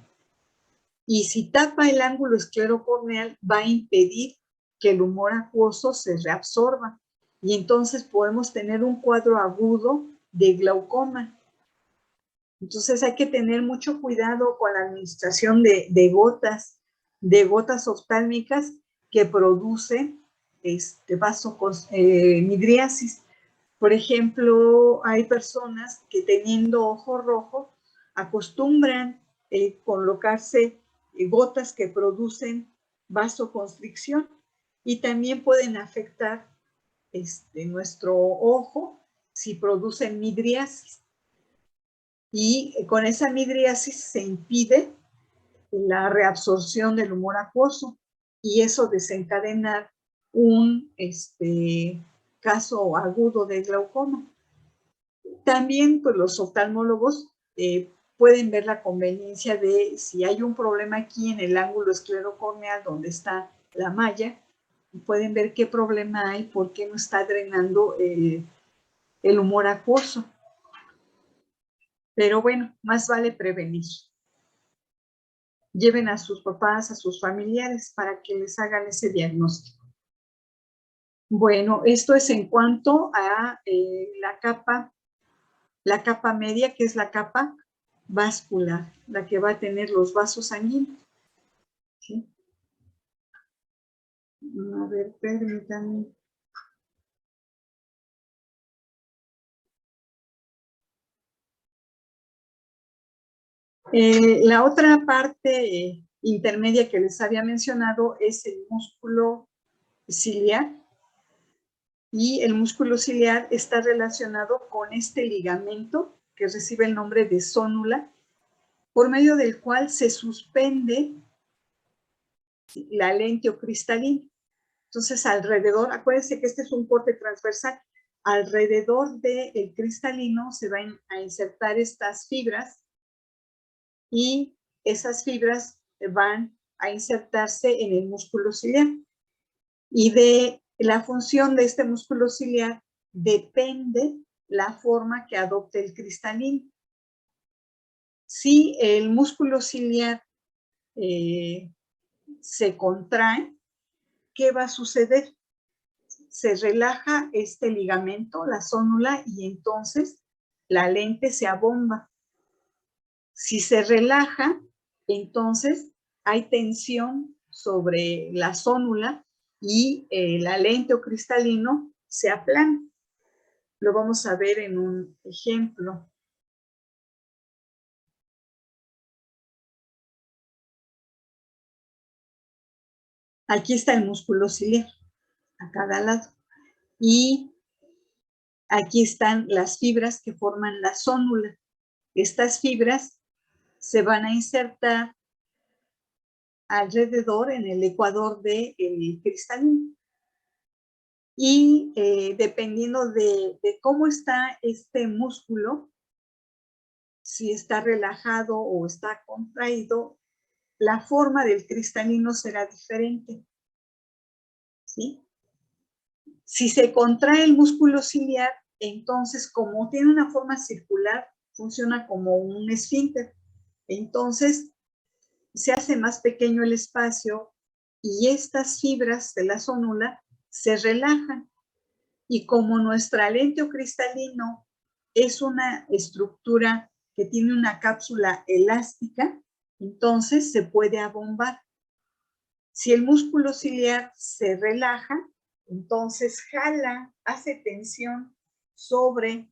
Y si tapa el ángulo esclerocorneal, va a impedir que el humor acuoso se reabsorba. Y entonces podemos tener un cuadro agudo de glaucoma. Entonces hay que tener mucho cuidado con la administración de gotas oftálmicas que producen midriasis. Por ejemplo, hay personas que teniendo ojo rojo acostumbran colocarse gotas que producen vasoconstricción y también pueden afectar nuestro ojo si producen midriasis. Y con esa midriasis se impide la reabsorción del humor acuoso y eso desencadena un caso agudo de glaucoma. También pues, los oftalmólogos pueden ver la conveniencia de si hay un problema aquí en el ángulo esclerocorneal donde está la malla, pueden ver qué problema hay, por qué no está drenando el humor acuoso. Pero bueno, más vale prevenir. Lleven a sus papás, a sus familiares para que les hagan ese diagnóstico. Bueno, esto es en cuanto a la capa media, que es la capa vascular, la que va a tener los vasos sanguíneos. ¿Sí? A ver, permítanme. La otra parte intermedia que les había mencionado es el músculo ciliar. Y el músculo ciliar está relacionado con este ligamento que recibe el nombre de zónula, por medio del cual se suspende la lente o cristalina. Entonces, alrededor, acuérdense que este es un corte transversal, alrededor del cristalino se van a insertar estas fibras y esas fibras van a insertarse en el músculo ciliar. Y de la función de este músculo ciliar depende la forma que adopte el cristalino. Si el músculo ciliar se contrae, ¿qué va a suceder? Se relaja este ligamento, la zónula, y entonces la lente se abomba. Si se relaja, entonces hay tensión sobre la zónula y la lente o cristalino se aplana. Lo vamos a ver en un ejemplo. Aquí está el músculo ciliar, a cada lado. Y aquí están las fibras que forman la zónula. Estas fibras se van a insertar alrededor, en el ecuador del cristalino. Y dependiendo de cómo está este músculo, si está relajado o está contraído, la forma del cristalino será diferente. ¿Sí? Si se contrae el músculo ciliar, entonces, como tiene una forma circular, funciona como un esfínter. Entonces, se hace más pequeño el espacio y estas fibras de la zónula se relajan. Y como nuestra lente o cristalino es una estructura que tiene una cápsula elástica, entonces se puede abombar. Si el músculo ciliar se relaja, entonces jala, hace tensión sobre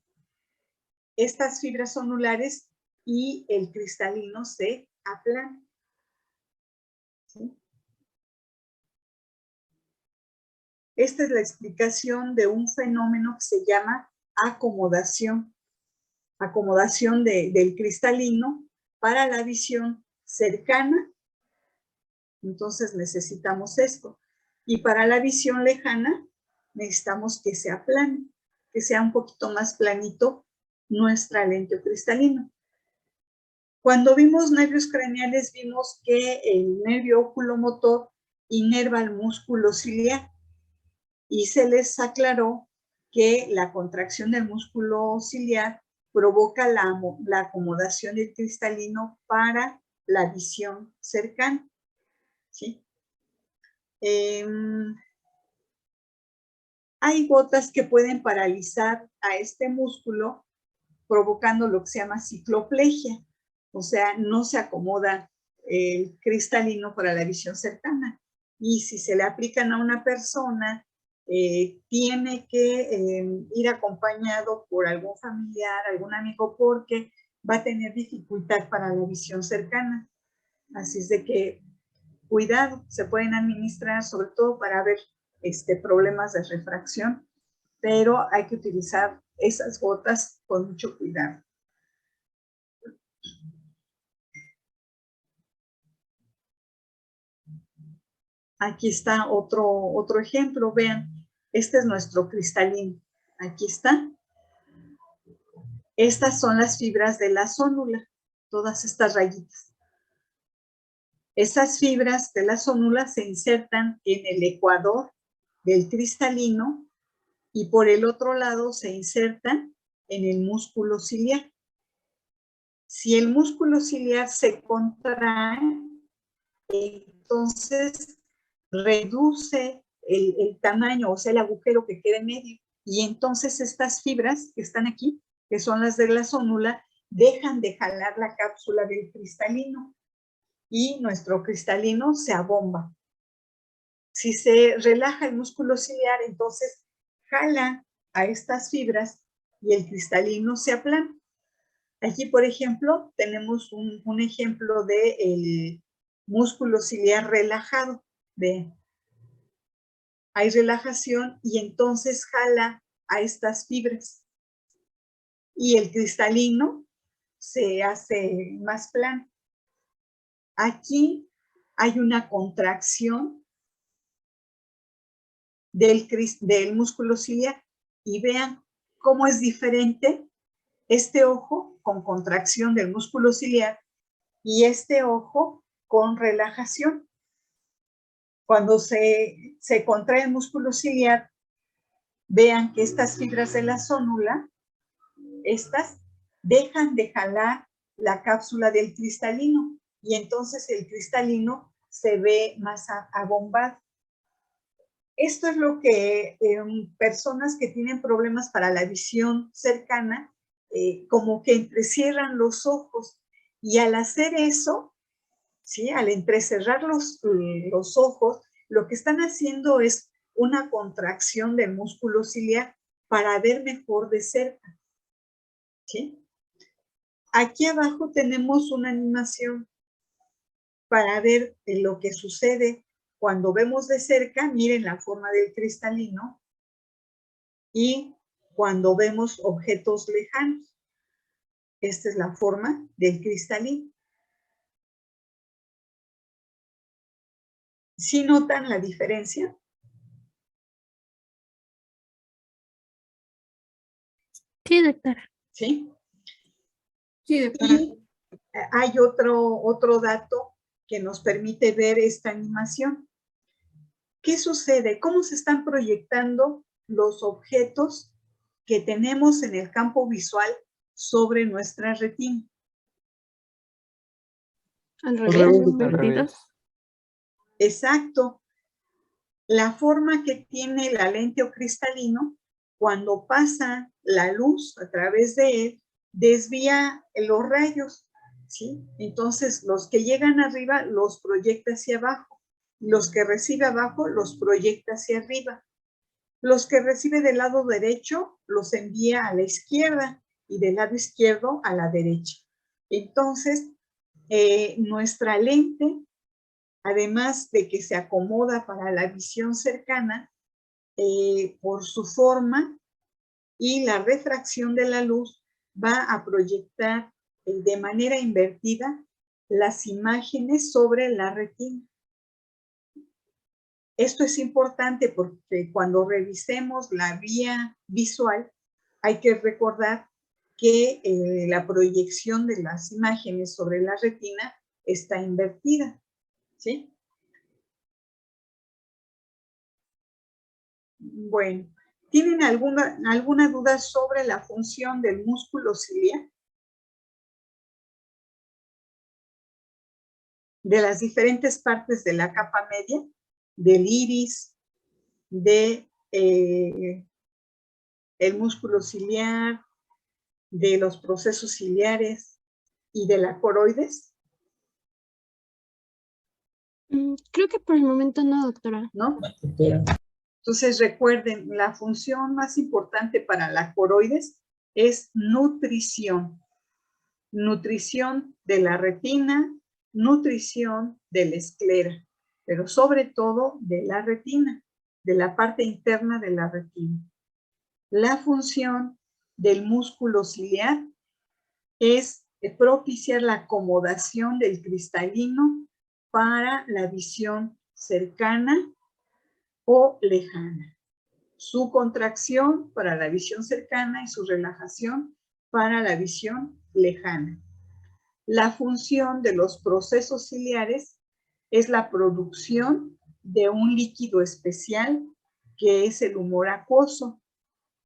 estas fibras zonulares y el cristalino se aplana. ¿Sí? Esta es la explicación de un fenómeno que se llama acomodación. Acomodación del cristalino para la visión cercana. Entonces necesitamos esto. Y para la visión lejana necesitamos que se aplane, que sea un poquito más planito nuestra lente cristalina. Cuando vimos nervios craneales, vimos que el nervio oculomotor inerva el músculo ciliar y se les aclaró que la contracción del músculo ciliar provoca la acomodación del cristalino para la visión cercana. ¿Sí? Hay gotas que pueden paralizar a este músculo, provocando lo que se llama cicloplegia, o sea, no se acomoda el cristalino para la visión cercana. Y si se le aplican a una persona, tiene que ir acompañado por algún familiar, algún amigo, porque va a tener dificultad para la visión cercana. Así es de que, cuidado, se pueden administrar sobre todo para ver problemas de refracción, pero hay que utilizar esas gotas con mucho cuidado. Aquí está otro ejemplo, vean, este es nuestro cristalino, aquí está. Estas son las fibras de la zónula, todas estas rayitas. Esas fibras de la zónula se insertan en el ecuador del cristalino y por el otro lado se insertan en el músculo ciliar. Si el músculo ciliar se contrae, entonces reduce el tamaño, o sea, el agujero que queda en medio. Y entonces estas fibras que están aquí, que son las de la zónula, dejan de jalar la cápsula del cristalino y nuestro cristalino se abomba. Si se relaja el músculo ciliar, entonces jala a estas fibras y el cristalino se aplana. Aquí, por ejemplo, tenemos un ejemplo del músculo ciliar relajado. Vean. Hay relajación y entonces jala a estas fibras. Y el cristalino se hace más plano. Aquí hay una contracción del músculo ciliar y vean cómo es diferente este ojo con contracción del músculo ciliar y este ojo con relajación. Cuando se contrae el músculo ciliar, vean que estas fibras de la zónula, estas dejan de jalar la cápsula del cristalino y entonces el cristalino se ve más abombado. Esto es lo que personas que tienen problemas para la visión cercana, como que entrecierran los ojos y al hacer eso, ¿sí? Al entrecerrar los ojos, lo que están haciendo es una contracción del músculo ciliar para ver mejor de cerca, ¿sí? Aquí abajo tenemos una animación para ver lo que sucede cuando vemos de cerca. Miren la forma del cristalino y cuando vemos objetos lejanos. Esta es la forma del cristalino. ¿Sí notan la diferencia? Sí, doctora. ¿Sí? Sí, doctora. Y hay otro dato que nos permite ver esta animación. ¿Qué sucede? ¿Cómo se están proyectando los objetos que tenemos en el campo visual sobre nuestra retina? Al revés, invertidos. Exacto. La forma que tiene la lente o cristalino, cuando pasa la luz a través de él, desvía los rayos, ¿sí? Entonces, los que llegan arriba los proyecta hacia abajo. Los que recibe abajo los proyecta hacia arriba. Los que recibe del lado derecho los envía a la izquierda y del lado izquierdo a la derecha. Entonces, nuestra lente, además de que se acomoda para la visión cercana, por su forma y la refracción de la luz, va a proyectar de manera invertida las imágenes sobre la retina. Esto es importante porque cuando revisemos la vía visual, hay que recordar que la proyección de las imágenes sobre la retina está invertida, ¿sí? Bueno, ¿tienen alguna duda sobre la función del músculo ciliar? De las diferentes partes de la capa media, del iris, de el músculo ciliar, de los procesos ciliares y de la coroides. Creo que por el momento no, doctora. ¿No? Entonces recuerden, la función más importante para la coroides es nutrición. Nutrición de la retina, nutrición de la esclera, pero sobre todo de la retina, de la parte interna de la retina. La función del músculo ciliar es propiciar la acomodación del cristalino para la visión cercana o lejana. Su contracción para la visión cercana y su relajación para la visión lejana. La función de los procesos ciliares es la producción de un líquido especial que es el humor acuoso.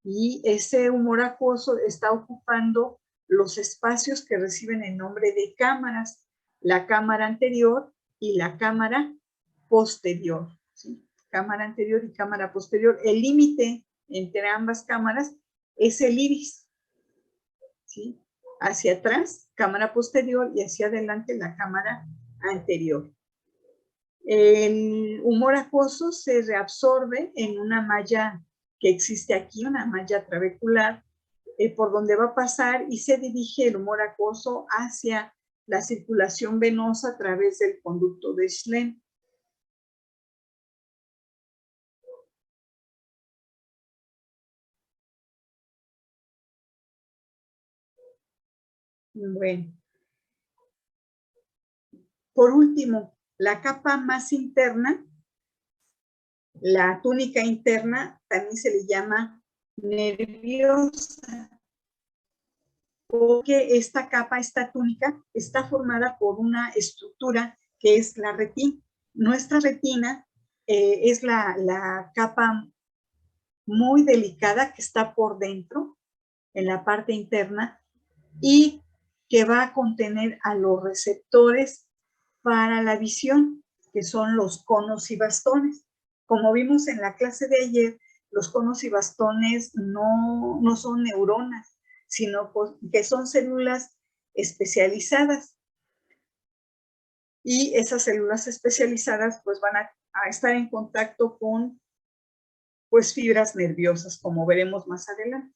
Y ese humor acuoso está ocupando los espacios que reciben el nombre de cámaras, la cámara anterior y la cámara posterior, ¿sí? Cámara anterior y cámara posterior. El límite entre ambas cámaras es el iris, ¿sí? Hacia atrás, cámara posterior, y hacia adelante la cámara anterior. El humor acuoso se reabsorbe en una malla que existe aquí, una malla trabecular, por donde va a pasar y se dirige el humor acuoso hacia la circulación venosa a través del conducto de Schlenn. Bueno. Por último, la capa más interna La túnica interna también se le llama nerviosa, porque esta capa, esta túnica, está formada por una estructura que es la retina. Nuestra retina es la capa muy delicada que está por dentro, en la parte interna, y que va a contener a los receptores para la visión, que son los conos y bastones. Como vimos en la clase de ayer, los conos y bastones no son neuronas, sino que son células especializadas. Y esas células especializadas pues van a estar en contacto con pues fibras nerviosas, como veremos más adelante.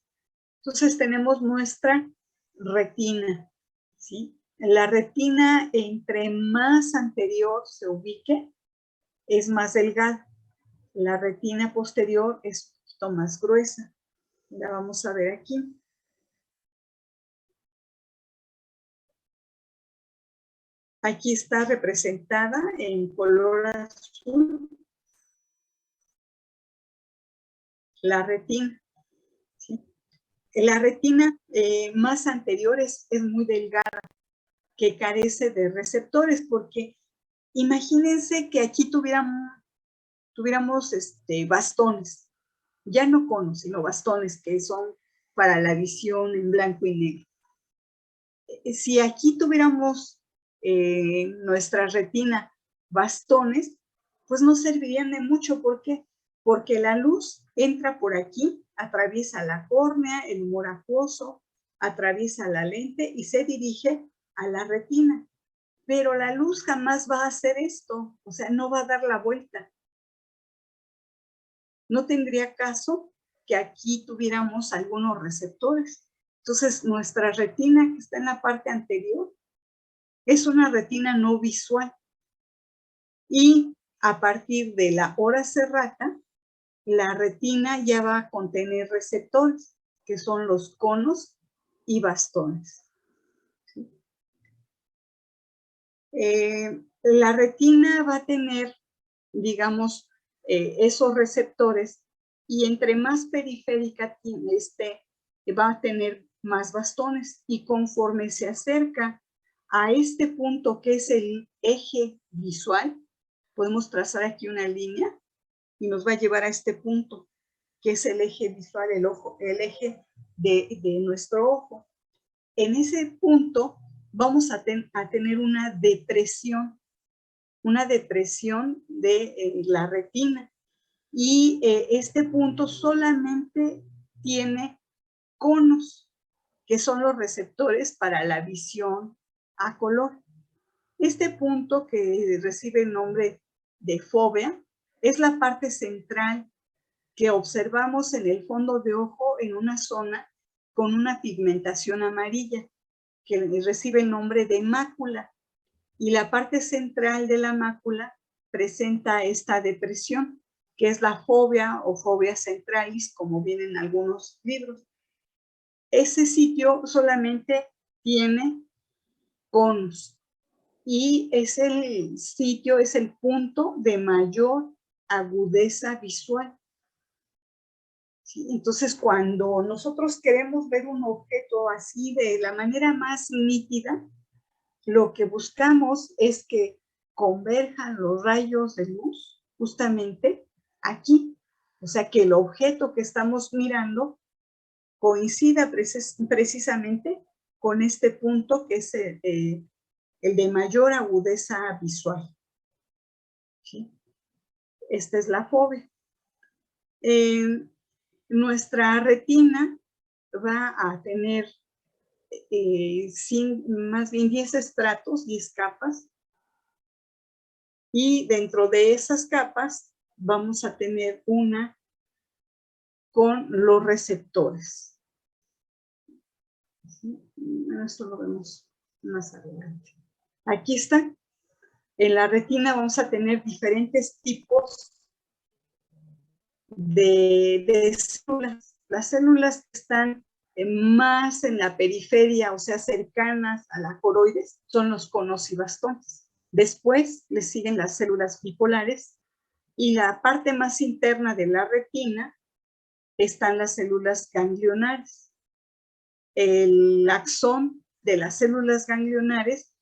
Entonces tenemos nuestra retina, ¿sí? La retina, entre más anterior se ubique, es más delgada. La retina posterior es un poquito más gruesa. La vamos a ver aquí. Aquí está representada en color azul la retina, ¿sí? La retina más anterior es muy delgada, que carece de receptores, porque imagínense que aquí tuviéramos bastones, ya no conos, sino bastones, que son para la visión en blanco y negro. Si aquí tuviéramos nuestra retina bastones, pues no servirían de mucho. ¿Por qué? Porque la luz entra por aquí, atraviesa la córnea, el humor acuoso, atraviesa la lente y se dirige a la retina. Pero la luz jamás va a hacer esto, o sea, no va a dar la vuelta. No tendría caso que aquí tuviéramos algunos receptores. Entonces, nuestra retina que está en la parte anterior es una retina no visual. Y a partir de la hora serrata, la retina ya va a contener receptores, que son los conos y bastones. La retina va a tener, digamos, esos receptores, y entre más periférica va a tener más bastones, y conforme se acerca a este punto que es el eje visual, podemos trazar aquí una línea y nos va a llevar a este punto que es el eje visual, el eje de nuestro ojo. En ese punto vamos a tener una depresión de la retina, y este punto solamente tiene conos, que son los receptores para la visión a color. Este punto, que recibe el nombre de fóvea, es la parte central que observamos en el fondo de ojo, en una zona con una pigmentación amarilla, que recibe el nombre de mácula. Y la parte central de la mácula presenta esta depresión, que es la fóvea o fóvea centralis, como viene en algunos libros. Ese sitio solamente tiene conos, y es el sitio, es el punto de mayor agudeza visual. ¿Sí? Entonces, cuando nosotros queremos ver un objeto así de la manera más nítida, lo que buscamos es que converjan los rayos de luz justamente aquí. O sea, que el objeto que estamos mirando coincida precisamente con este punto, que es el de mayor agudeza visual. ¿Sí? Esta es la fóvea. Nuestra retina va a tener más bien 10 estratos, 10 capas, y dentro de esas capas vamos a tener una con los receptores. Esto lo vemos más adelante. Aquí está. En la retina vamos a tener diferentes tipos de células. Las células que están más en la periferia, o sea, cercanas a la coroides, son los conos y bastones. Después le siguen las células bipolares, Y la parte más interna de la retina están las células ganglionares. El axón de las células ganglionares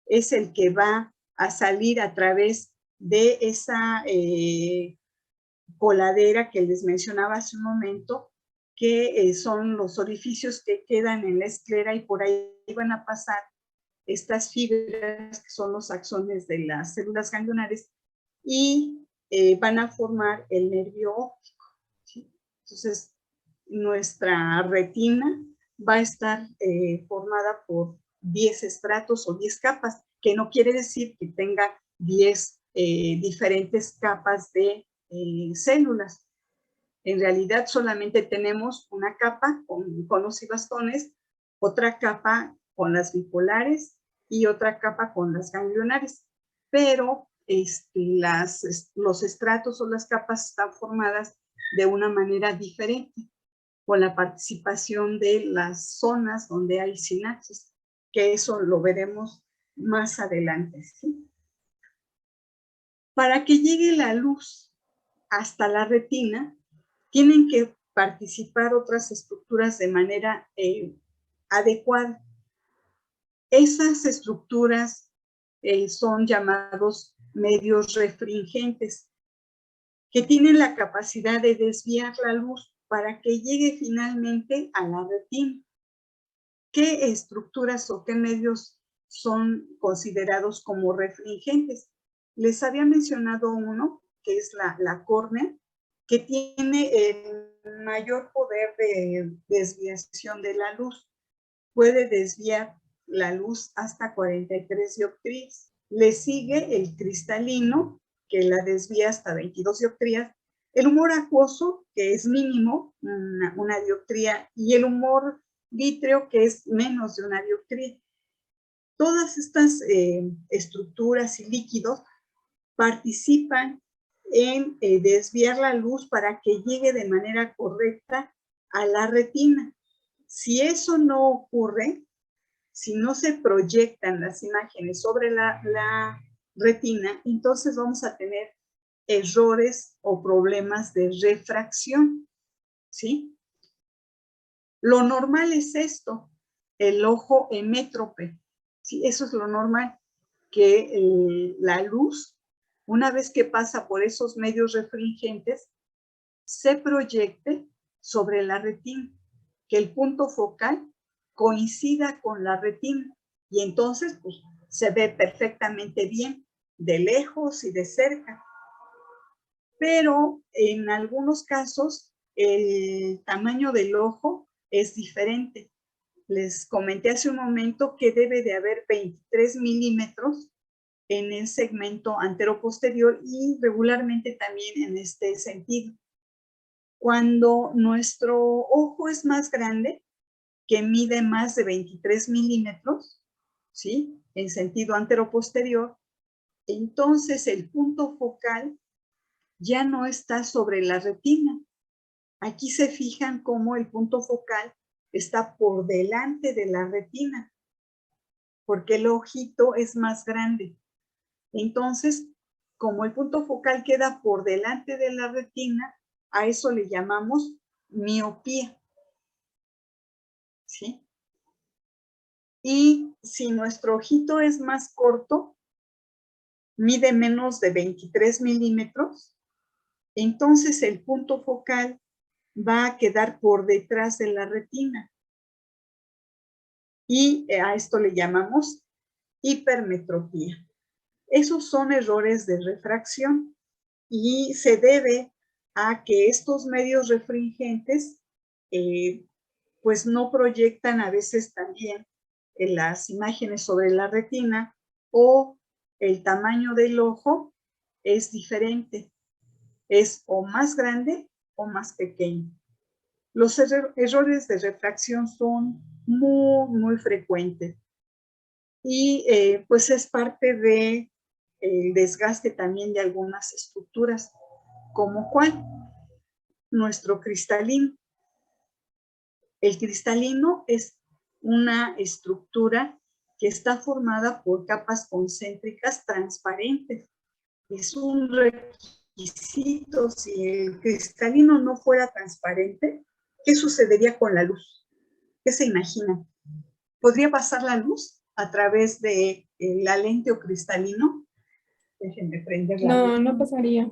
es el que va a salir a través de esa coladera que les mencionaba hace un momento, que son los orificios que quedan en la esclera, y por ahí van a pasar estas fibras que son los axones de las células ganglionares y van a formar el nervio óptico, ¿sí? Entonces, nuestra retina va a estar formada por 10 estratos o 10 capas, que no quiere decir que tenga 10 diferentes capas de células. En realidad solamente tenemos una capa con conos y bastones, otra capa con las bipolares y otra capa con las ganglionares. Pero los estratos o las capas están formadas de una manera diferente, con la participación de las zonas donde hay sinapsis, que eso lo veremos más adelante, ¿sí? Para que llegue la luz hasta la retina, tienen que participar otras estructuras de manera adecuada. Esas estructuras son llamados medios refringentes, que tienen la capacidad de desviar la luz para que llegue finalmente a la retina. ¿Qué estructuras o qué medios son considerados como refringentes? Les había mencionado uno, que es la córnea, que tiene el mayor poder de desviación de la luz. Puede desviar la luz hasta 43 dioptrías. Le sigue el cristalino, que la desvía hasta 22 dioptrías. El humor acuoso, que es mínimo, una dioptría, y el humor vítreo, que es menos de una dioptría. Todas estas estructuras y líquidos participan en desviar la luz para que llegue de manera correcta a la retina. Si eso no ocurre, si no se proyectan las imágenes sobre la retina, entonces vamos a tener errores o problemas de refracción, ¿sí? Lo normal es esto, el ojo hemétrope, ¿sí? Eso es lo normal, que la luz, una vez que pasa por esos medios refringentes, se proyecte sobre la retina, que el punto focal coincida con la retina, y entonces pues, se ve perfectamente bien, de lejos y de cerca. Pero en algunos casos el tamaño del ojo es diferente. Les comenté hace un momento que debe de haber 23 milímetros en el segmento anteroposterior y regularmente también en este sentido. Cuando nuestro ojo es más grande, que mide más de 23 milímetros, ¿sí? En sentido anteroposterior, entonces el punto focal ya no está sobre la retina. Aquí se fijan cómo el punto focal está por delante de la retina, porque el ojito es más grande. Entonces, como el punto focal queda por delante de la retina, a eso le llamamos miopía, ¿sí? Y si nuestro ojito es más corto, mide menos de 23 milímetros, entonces el punto focal va a quedar por detrás de la retina. Y a esto le llamamos hipermetropía. Esos son errores de refracción y se debe a que estos medios refringentes pues no proyectan a veces también las imágenes sobre la retina, o el tamaño del ojo es diferente, es o más grande o más pequeño. Los errores de refracción son muy frecuentes y pues es parte del desgaste también de algunas estructuras, como ¿cuál? Nuestro cristalino. El cristalino es una estructura que está formada por capas concéntricas transparentes. Es un exquisito, si el cristalino no fuera transparente, ¿qué sucedería con la luz? ¿Qué se imaginan? ¿Podría pasar la luz a través de la lente o cristalino? Déjenme prender la luz. No, no pasaría.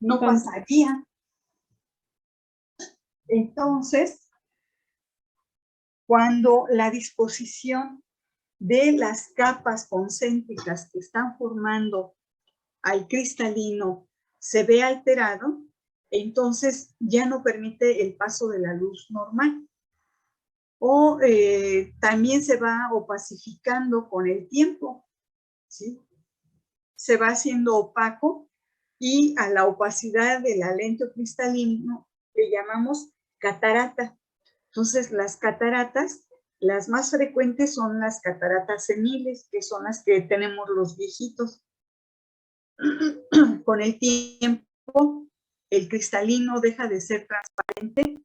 No pasaría. Entonces, cuando la disposición de las capas concéntricas que están formando al cristalino se ve alterado, entonces ya no permite el paso de la luz normal. O también se va opacificando con el tiempo, ¿sí? Se va haciendo opaco y a la opacidad de la lente o cristalino le llamamos catarata. Entonces, las cataratas, las más frecuentes son las cataratas seniles, que son las que tenemos los viejitos. Con el tiempo, el cristalino deja de ser transparente